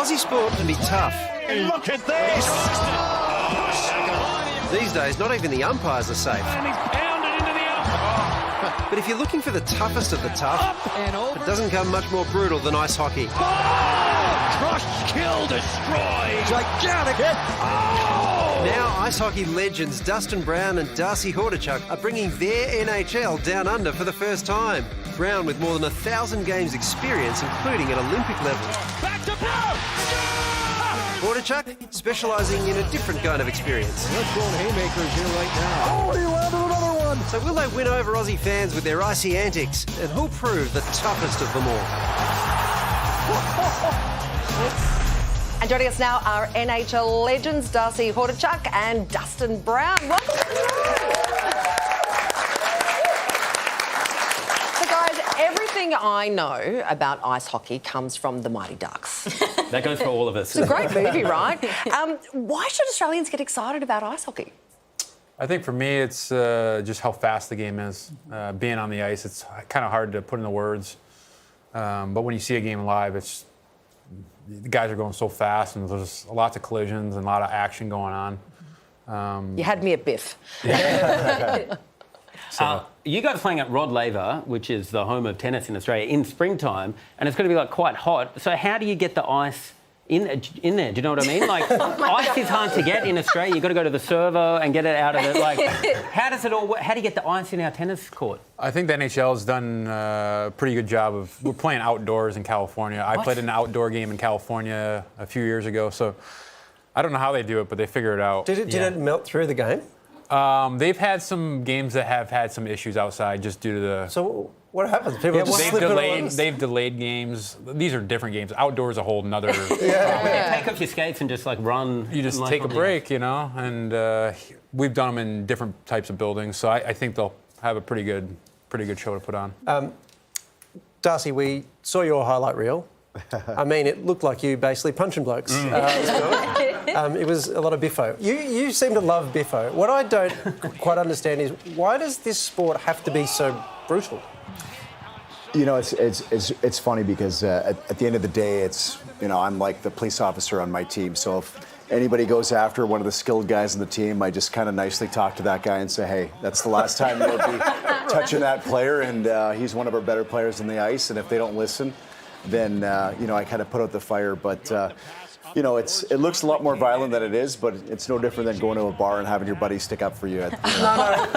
Aussie sport can be tough. And look at this! These days, not even the umpires are safe. And he's pounded into the up. But if you're looking for the toughest of the tough, it doesn't come much more brutal than ice hockey. Crush, kill, destroy. Gigantic hit. Now, ice hockey legends Dustin Brown and Darcy Hordichuck are bringing their NHL down under for the first time. Brown with more than 1,000 games experience, including at Olympic level. Back to Brown. Hordichuck specialising in a different kind of experience. Let's go on haymakers here right now. Oh, he landed another one. So will they win over Aussie fans with their icy antics? And who'll prove the toughest of them all? And joining us now are NHL legends Darcy Hordichuck and Dustin Brown. Welcome to the show. So guys, everything I know about ice hockey comes from the Mighty Ducks. That goes for all of us. It's a great movie, right? Why should Australians get excited about ice hockey? I think for me, it's just how fast the game is. Being on the ice, it's kind of hard to put into words. But when you see a game live, the guys are going so fast, and there's lots of collisions and a lot of action going on. You had me at Biff. You guys are playing at Rod Laver, which is the home of tennis in Australia, in springtime, and it's going to be quite hot. So how do you get the ice in there? Do you know what I mean? Ice is hard to get in Australia. You've got to go to the servo and get it out of it. How does it all work? How do you get the ice in our tennis court? I think the NHL has done a pretty good job of. We're playing outdoors in California. I played an outdoor game in California a few years ago, so I don't know how they do it, but they figure it out. Did it melt through the game? They've had some games that have had some issues outside just due to the. So what happens? People just slip they've delayed games. These are different games. Outdoors a whole nother. When you take off your skates and just run. You just take a break, and we've done them in different types of buildings. So I think they'll have a pretty good show to put on. Darcy, we saw your highlight reel. I mean, it looked like you basically punching blokes. It was a lot of biffo. You seem to love biffo. What I don't quite understand is why does this sport have to be so brutal? You know, it's funny because at the end of the day, I'm like the police officer on my team. So if anybody goes after one of the skilled guys on the team, I just kind of nicely talk to that guy and say, hey, that's the last time you'll be touching that player, and he's one of our better players on the ice. And if they don't listen, then I kind of put out the fire. But it looks a lot more violent than it is, but it's no different than going to a bar and having your buddy stick up for you. No.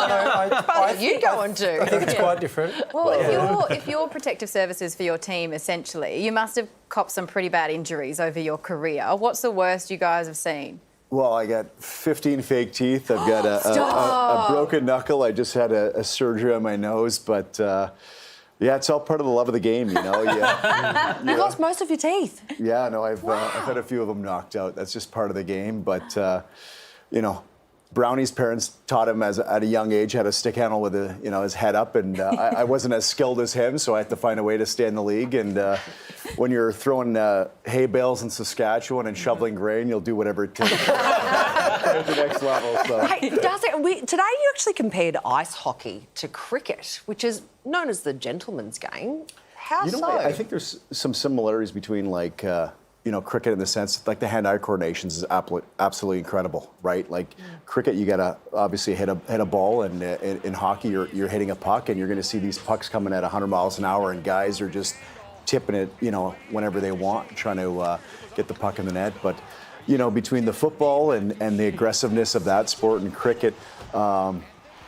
You going to? I think it's quite different. Well, if you're protective services for your team, essentially, you must have copped some pretty bad injuries over your career. What's the worst you guys have seen? Well, I got 15 fake teeth. I've got a broken knuckle. I just had a surgery on my nose, but. Yeah, it's all part of the love of the game, you know. You lost most of your teeth. Yeah, no, I've had a few of them knocked out. That's just part of the game. But, Brownie's parents taught him at a young age how to stick handle with his head up, and I wasn't as skilled as him, so I had to find a way to stay in the league. And when you're throwing hay bales in Saskatchewan and shoveling grain, you'll do whatever it takes at the next level. So. Hey, Darcy, today you actually compared ice hockey to cricket, which is known as the gentleman's game. How so? I think there's some similarities between cricket in the sense that the hand-eye coordination is absolutely incredible, right? Cricket, you gotta obviously hit a ball, and in hockey, you're hitting a puck, and you're going to see these pucks coming at 100 miles an hour, and guys are just tipping it, whenever they want, trying to get the puck in the net. But between the football and the aggressiveness of that sport and cricket.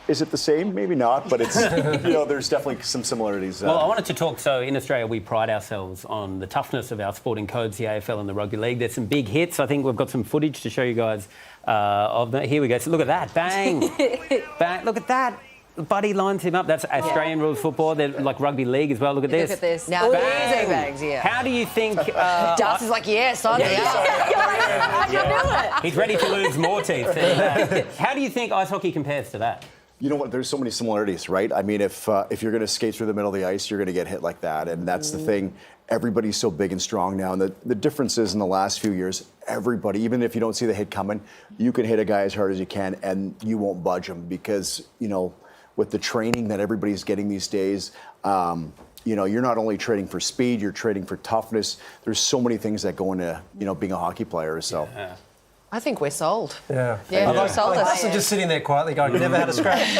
Is it the same? Maybe not, but it's there's definitely some similarities. Well, I wanted to talk. So in Australia, we pride ourselves on the toughness of our sporting codes, the AFL and the rugby league. There's some big hits. I think we've got some footage to show you guys of that. Here we go. So look at that, bang, bang. Look at that. Buddy lines him up. That's Australian rules football. They're like rugby league as well. Look at this. Look at this. Now, bangs, yeah. How do you think... Darcy's like, yes, I'm I can do it. He's ready to lose more teeth. How do you think ice hockey compares to that? You know what? There's so many similarities, right? I mean, if you're going to skate through the middle of the ice, you're going to get hit like that, and that's the thing. Everybody's so big and strong now, and the difference is in the last few years, everybody, even if you don't see the hit coming, you can hit a guy as hard as you can, and you won't budge him because with the training that everybody's getting these days, you're not only training for speed, you're training for toughness. There's so many things that go into, being a hockey player. So. Yeah. I think we're sold. Yeah. Yeah, I sold us. Dustin just sitting there quietly going, never had a scratch.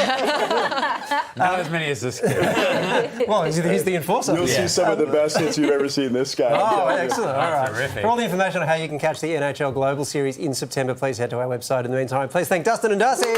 Not as many as this kid. Well, he's the enforcer. You'll see some of the best hits you've ever seen this guy. Oh, excellent. All right. Terrific. For all the information on how you can catch the NHL Global Series in September, please head to our website. In the meantime, please thank Dustin and Darcy.